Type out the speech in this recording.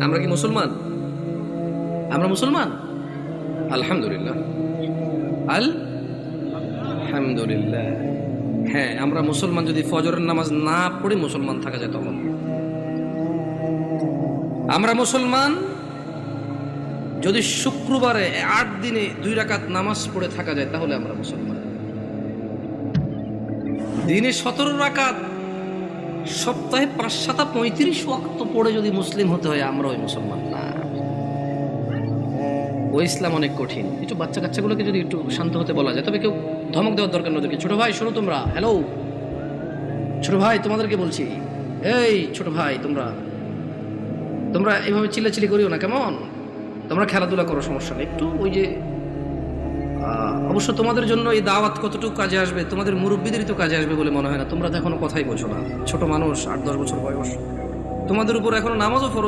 আমরা কি মুসলমান? আমরা মুসলমান? আলহামদুলিল্লাহ, আলহামদুলিল্লাহ। হ্যাঁ, আমরা মুসলমান। যদি ফজরের নামাজ না পড়ে মুসলমান থাকা যায় তখন আমরা মুসলমান। যদি শুক্রবারে 8 দিনে 2 রাকাত নামাজ পড়ে থাকা যায় তাহলে আমরা মুসলমান। দিনে 17 রাকাত, সপ্তাহে 5-7-35 ওয়াক্ত পড়ে যদি মুসলিম হতে হয়, আমরা ওই মুসলমান না। ওই ইসলাম অনেক কঠিন। একটু বাচ্চা কাচ্চাগুলোকে যদি একটু শান্ত হতে বলা যায়, তবে কেউ ধমক দেওয়ার দরকার না ওদেরকে। ছোট ভাই শোনো, তোমরা, হ্যালো ছোট ভাই, তোমাদেরকে বলছি, এই ছোট ভাই, তোমরা এইভাবে চিল্লাচিল্লি করিও না, কেমন? তোমরা খেলাধুলা করো, সমস্যা নেই। একটু ওই যে অবশ্য তোমাদের জন্য এই দাওয়াত কতটুকু কাজে আসবে, তোমাদের মুরব্বীদেরই তো কাজে আসবে বলে মনে হয় না। তোমরা তো এখনো কথাই বোঝো না, ছোট মানুষ, 8-10 বছর বয়স। তোমাদের উপর এখনো নামাজও ফরজ